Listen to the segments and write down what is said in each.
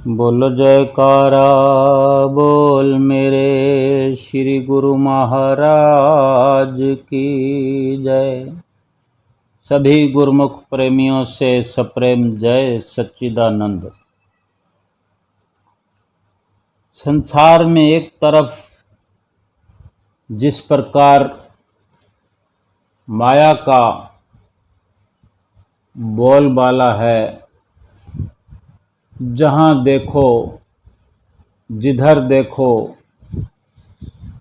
बोलो जयकारा बोल मेरे श्री गुरु महाराज की जय। सभी गुरुमुख प्रेमियों से सप्रेम जय सच्चिदानंद। संसार में एक तरफ जिस प्रकार माया का बोलबाला है, जहाँ देखो जिधर देखो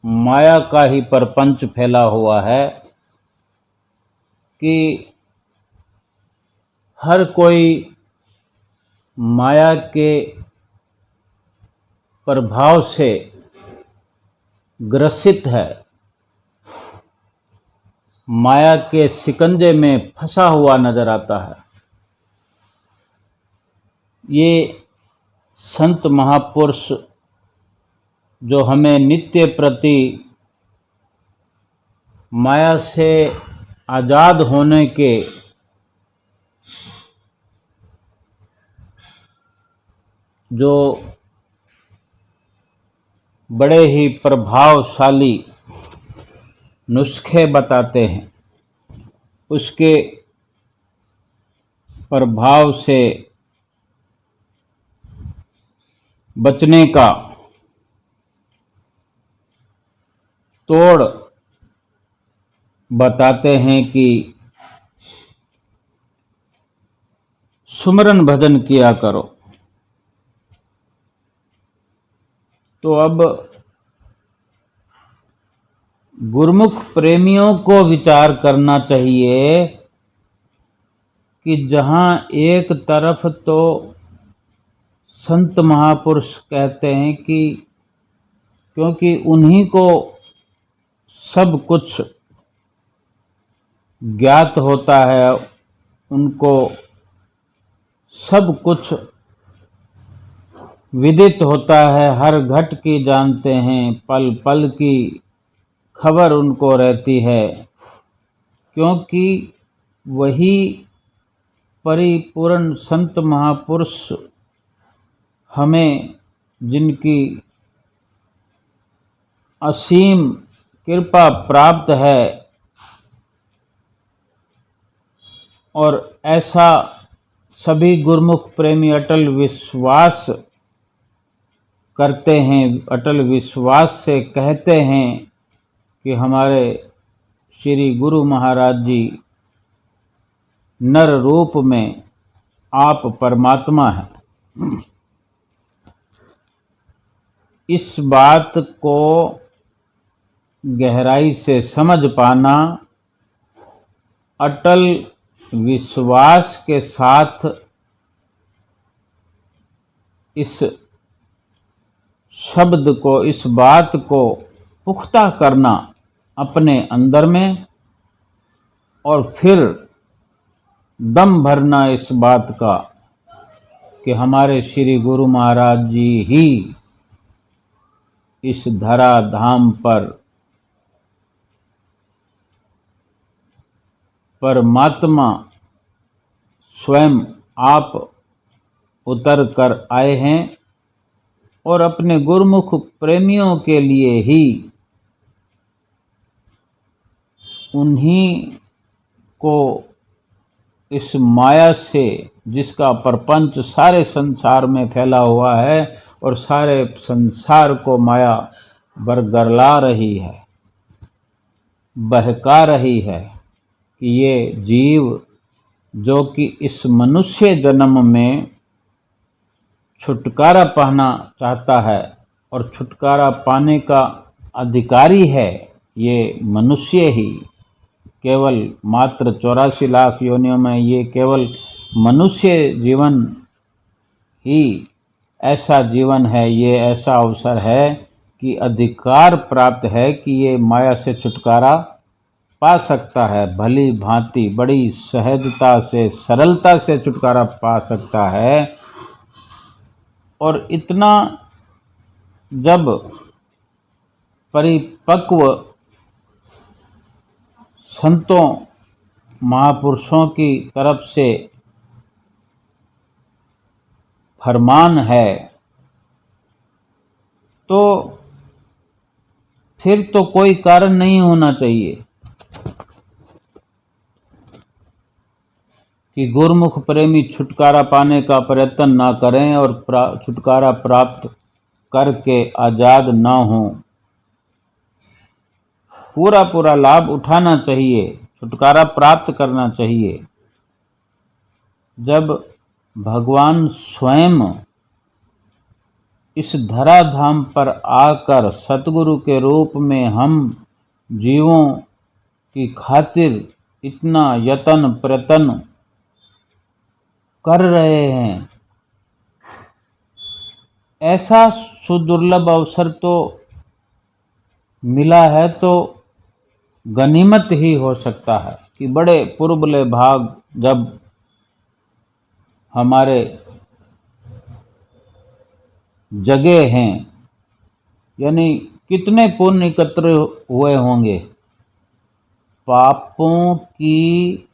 माया का ही प्रपंच फैला हुआ है कि हर कोई माया के प्रभाव से ग्रसित है, माया के शिकंजे में फंसा हुआ नजर आता है। ये संत महापुरुष जो हमें नित्य प्रति माया से आजाद होने के जो बड़े ही प्रभावशाली नुस्खे बताते हैं, उसके प्रभाव से बचने का तोड़ बताते हैं कि सुमरन भजन किया करो। तो अब गुरुमुख प्रेमियों को विचार करना चाहिए कि जहाँ एक तरफ तो संत महापुरुष कहते हैं कि क्योंकि उन्हीं को सब कुछ ज्ञात होता है, उनको सब कुछ विदित होता है, हर घट की जानते हैं, पल पल की खबर उनको रहती है, क्योंकि वही परिपूर्ण संत महापुरुष हमें जिनकी असीम कृपा प्राप्त है और ऐसा सभी गुरुमुख प्रेमी अटल विश्वास करते हैं, अटल विश्वास से कहते हैं कि हमारे श्री गुरु महाराज जी नर रूप में आप परमात्मा हैं। इस बात को गहराई से समझ पाना, अटल विश्वास के साथ इस शब्द को, इस बात को पुख्ता करना अपने अंदर में, और फिर दम भरना इस बात का कि हमारे श्री गुरु महाराज जी ही इस धरा धाम पर परमात्मा स्वयं आप उतर कर आए हैं और अपने गुरुमुख प्रेमियों के लिए ही उन्हीं को इस माया से, जिसका प्रपंच सारे संसार में फैला हुआ है और सारे संसार को माया बरगला रही है, बहका रही है, कि ये जीव जो कि इस मनुष्य जन्म में छुटकारा पाना चाहता है और छुटकारा पाने का अधिकारी है, ये मनुष्य ही, केवल मात्र 84 लाख योनियों में ये केवल मनुष्य जीवन ही ऐसा जीवन है, ये ऐसा अवसर है कि अधिकार प्राप्त है कि ये माया से छुटकारा पा सकता है, भली भांति बड़ी सहजता से, सरलता से छुटकारा पा सकता है। और इतना जब परिपक्व संतों महापुरुषों की तरफ से फरमान है तो फिर तो कोई कारण नहीं होना चाहिए कि गुरुमुख प्रेमी छुटकारा पाने का प्रयत्न ना करें और छुटकारा प्राप्त करके आजाद ना हों। पूरा पूरा लाभ उठाना चाहिए, छुटकारा प्राप्त करना चाहिए। जब भगवान स्वयं इस धराधाम पर आकर सतगुरु के रूप में हम जीवों की खातिर इतना यत्न प्रयत्न कर रहे हैं, ऐसा सुदुर्लभ अवसर तो मिला है तो गनीमत ही हो सकता है कि बड़े पुरबले भाग जब हमारे जगे हैं, यानी कितने पुण्य एकत्र हुए होंगे। पापों की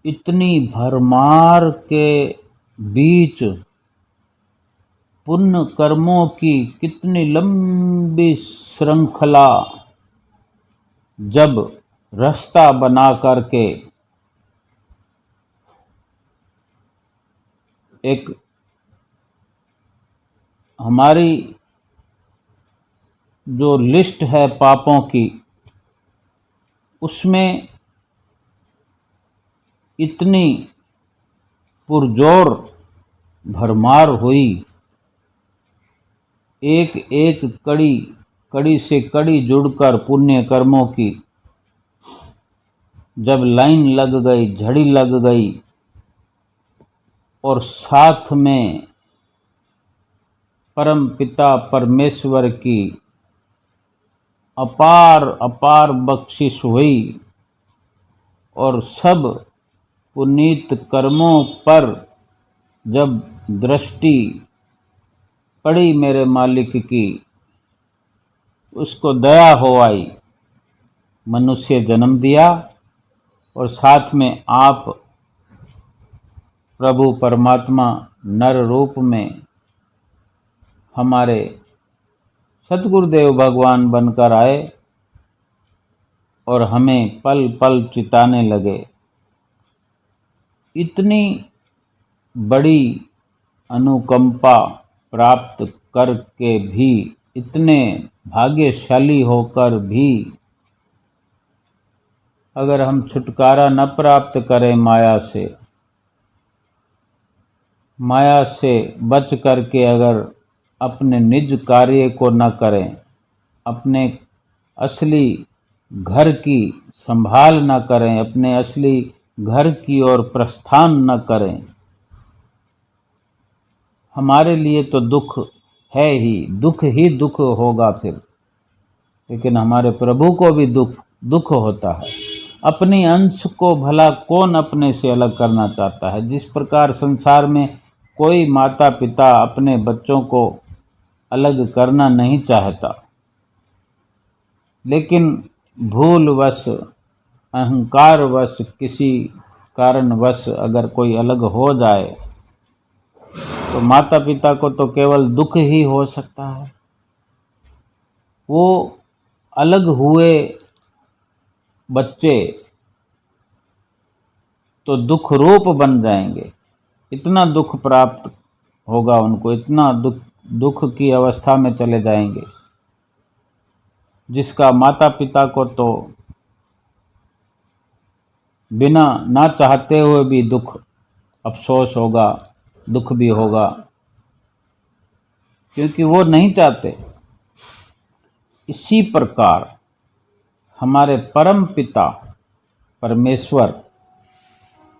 इतनी भरमार के बीच पुण्य कर्मों की कितनी लंबी श्रृंखला जब रास्ता बना करके एक हमारी जो लिस्ट है पापों की, उसमें इतनी पुरजोर भरमार हुई, एक एक कड़ी कड़ी से कड़ी जुड़कर पुण्य कर्मों की जब लाइन लग गई, झड़ी लग गई, और साथ में परम पिता परमेश्वर की अपार अपार बख्शिश हुई और सब पुनीत कर्मों पर जब दृष्टि पड़ी मेरे मालिक की, उसको दया हो आई, मनुष्य जन्म दिया और साथ में आप प्रभु परमात्मा नर रूप में हमारे सतगुरुदेव भगवान बनकर आए और हमें पल पल चिताने लगे। इतनी बड़ी अनुकंपा प्राप्त करके भी, इतने भाग्यशाली होकर भी अगर हम छुटकारा न प्राप्त करें माया से बच करके अगर अपने निज कार्य को न करें, अपने असली घर की संभाल न करें, अपने असली घर की ओर प्रस्थान न करें, हमारे लिए तो दुख है ही दुख होगा फिर। लेकिन हमारे प्रभु को भी दुख होता है। अपनी अंश को भला कौन अपने से अलग करना चाहता है। जिस प्रकार संसार में कोई माता पिता अपने बच्चों को अलग करना नहीं चाहता, लेकिन भूलवश अहंकारवश किसी कारणवश अगर कोई अलग हो जाए तो माता पिता को तो केवल दुख ही हो सकता है। वो अलग हुए बच्चे तो दुख रूप बन जाएंगे, इतना दुख प्राप्त होगा उनको, इतना दुख की अवस्था में चले जाएंगे जिसका माता पिता को तो बिना ना चाहते हुए भी दुख अफसोस होगा, दुख भी होगा, क्योंकि वो नहीं चाहते। इसी प्रकार हमारे परम पिता परमेश्वर,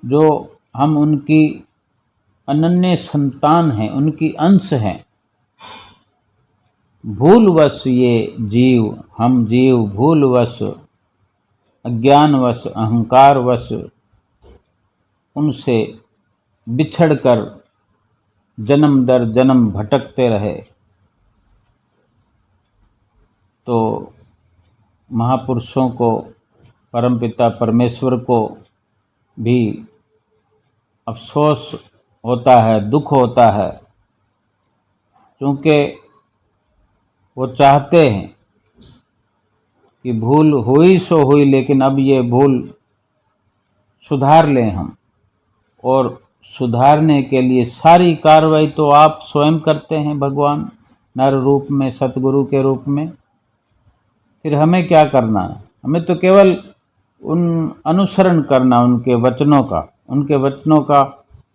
जो हम उनकी अनन्य संतान हैं, उनकी अंश हैं, भूलवश हम जीव भूलवश अज्ञानवश अहंकारवश उनसे बिछड़कर जन्म दर जन्म भटकते रहे। तो महापुरुषों को, परमपिता परमेश्वर को भी अफसोस होता है, दुख होता है, क्योंकि वो चाहते हैं कि भूल हुई सो हुई, लेकिन अब ये भूल सुधार लें हम। और सुधारने के लिए सारी कार्रवाई तो आप स्वयं करते हैं भगवान, नर रूप में, सतगुरु के रूप में। फिर हमें क्या करना है? हमें तो केवल उन अनुसरण करना, उनके वचनों का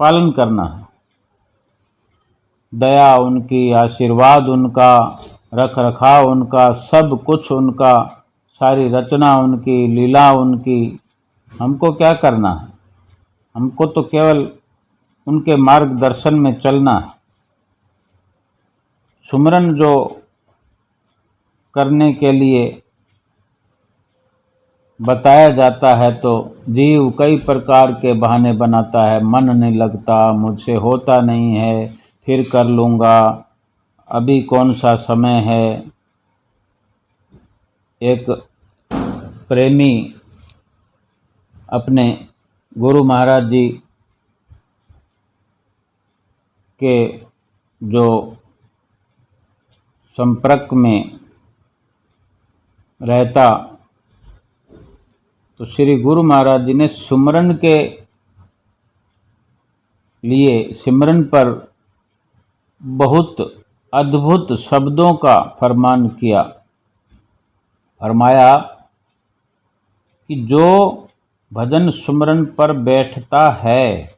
पालन करना है। दया उनकी, आशीर्वाद उनका, रख रखाव उनका, सब कुछ उनका, सारी रचना उनकी, लीला उनकी। हमको क्या करना है? हमको तो केवल उनके मार्गदर्शन में चलना है। सुमरन जो करने के लिए बताया जाता है तो जीव कई प्रकार के बहाने बनाता है। मन नहीं लगता, मुझसे होता नहीं है, फिर कर लूँगा, अभी कौन सा समय है। एक प्रेमी अपने गुरु महाराज जी के जो संपर्क में रहता, तो श्री गुरु महाराज जी ने सुमरन के लिए, सिमरन पर बहुत अद्भुत शब्दों का फरमान किया। फरमाया कि जो भजन सुमरन पर बैठता है,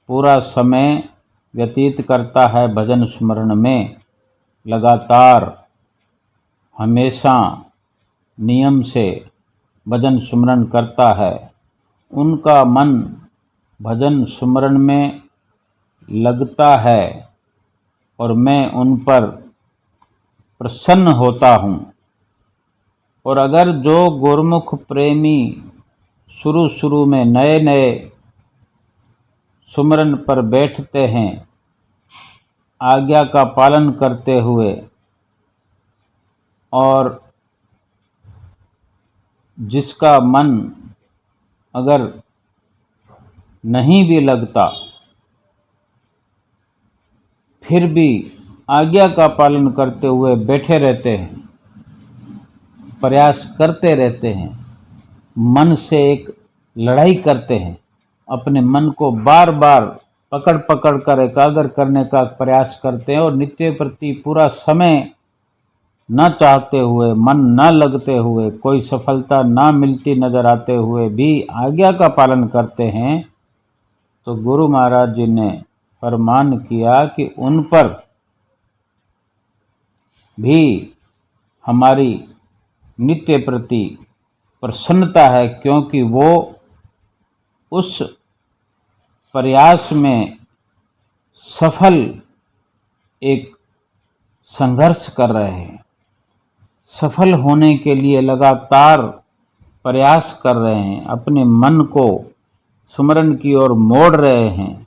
पूरा समय व्यतीत करता है भजन सुमरन में, लगातार हमेशा नियम से भजन सुमरन करता है, उनका मन भजन सुमरन में लगता है और मैं उन पर प्रसन्न होता हूँ। और अगर जो गुरुमुख प्रेमी शुरू में नए सुमरन पर बैठते हैं, आज्ञा का पालन करते हुए, और जिसका मन अगर नहीं भी लगता, फिर भी आज्ञा का पालन करते हुए बैठे रहते हैं, प्रयास करते रहते हैं, मन से एक लड़ाई करते हैं, अपने मन को बार बार पकड़ कर एकाग्र करने का प्रयास करते हैं, और नित्य प्रति पूरा समय न चाहते हुए, मन न लगते हुए, कोई सफलता न मिलती नजर आते हुए भी आज्ञा का पालन करते हैं, तो गुरु महाराज जी ने फरमान किया कि उन पर भी हमारी नित्य प्रति प्रसन्नता है, क्योंकि वो उस प्रयास में सफल एक संघर्ष कर रहे हैं, सफल होने के लिए लगातार प्रयास कर रहे हैं, अपने मन को सुमरन की ओर मोड़ रहे हैं।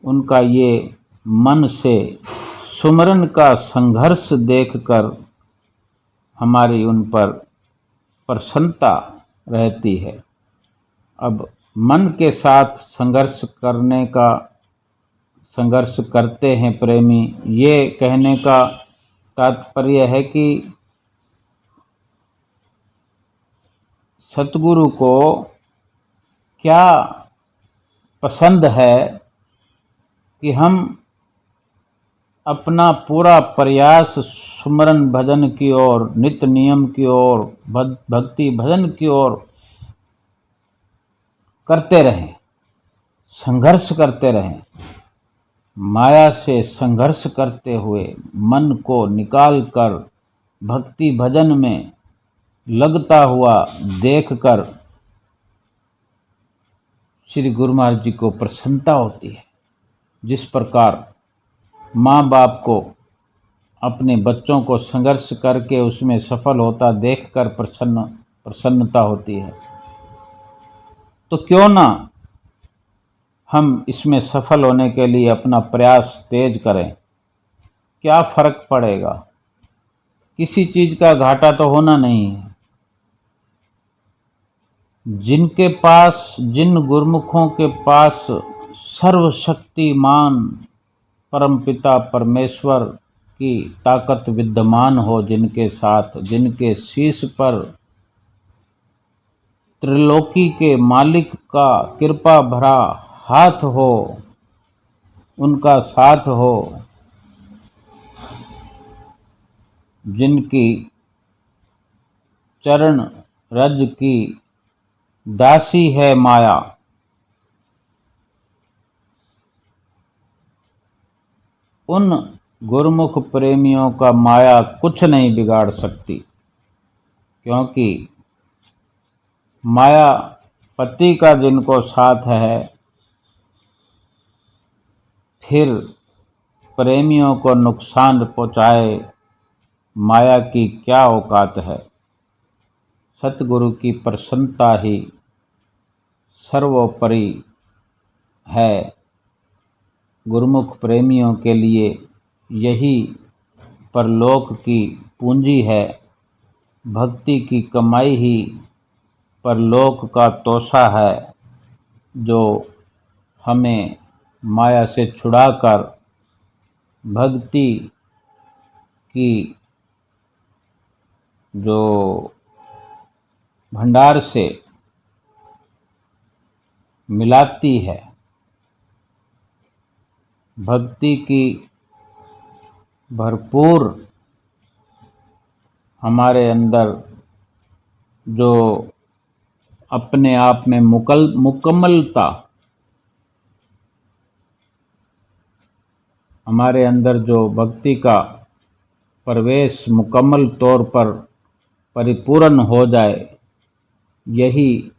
उनका ये मन से सुमरन का संघर्ष देखकर हमारी उन पर प्रसन्नता रहती है। अब मन के साथ संघर्ष करते हैं प्रेमी, ये कहने का तात्पर्य है कि सतगुरु को क्या पसंद है कि हम अपना पूरा प्रयास सुमरन भजन की ओर, नित्य नियम की ओर, भक्ति भजन की ओर करते रहें, संघर्ष करते रहें। माया से संघर्ष करते हुए मन को निकाल कर भक्ति भजन में लगता हुआ देखकर श्री गुरु महाराज जी को प्रसन्नता होती है। जिस प्रकार माँ बाप को अपने बच्चों को संघर्ष करके उसमें सफल होता देखकर प्रसन्नता होती है, तो क्यों ना हम इसमें सफल होने के लिए अपना प्रयास तेज करें। क्या फर्क पड़ेगा? किसी चीज का घाटा तो होना नहीं है। जिन गुरुमुखों के पास सर्वशक्तिमान परमपिता परमेश्वर की ताकत विद्यमान हो, जिनके साथ, जिनके शीश पर त्रिलोकी के मालिक का कृपा भरा हाथ हो, उनका साथ हो, जिनकी चरण रज की दासी है माया, उन गुरुमुख प्रेमियों का माया कुछ नहीं बिगाड़ सकती, क्योंकि माया पति का जिनको साथ है, फिर प्रेमियों को नुकसान पहुंचाए माया की क्या औकात है। सतगुरु की प्रसन्नता ही सर्वोपरि है। गुरुमुख प्रेमियों के लिए यही परलोक की पूंजी है। भक्ति की कमाई ही परलोक का तोशा है, जो हमें माया से छुड़ाकर भक्ति की जो भंडार से मिलाती है। भक्ति की भरपूर हमारे अंदर जो अपने आप में मुकम्मलता, हमारे अंदर जो भक्ति का प्रवेश मुकम्मल तौर पर परिपूर्ण हो जाए, यही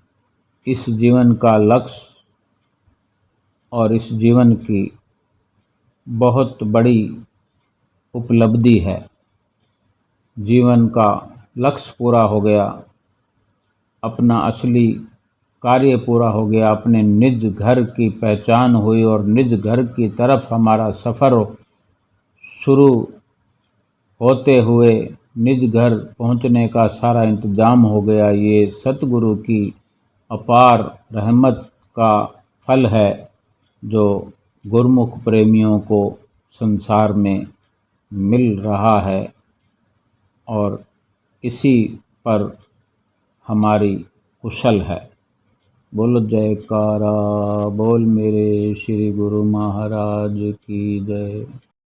इस जीवन का लक्ष्य और इस जीवन की बहुत बड़ी उपलब्धि है। जीवन का लक्ष्य पूरा हो गया, अपना असली कार्य पूरा हो गया, अपने निज घर की पहचान हुई और निज घर की तरफ हमारा सफ़र शुरू होते हुए निज घर पहुंचने का सारा इंतजाम हो गया। ये सतगुरु की अपार रहमत का फल है, जो गुरुमुख प्रेमियों को संसार में मिल रहा है, और इसी पर हमारी कुशल है। बोलो जयकारा, बोल मेरे श्री गुरु महाराज की जय।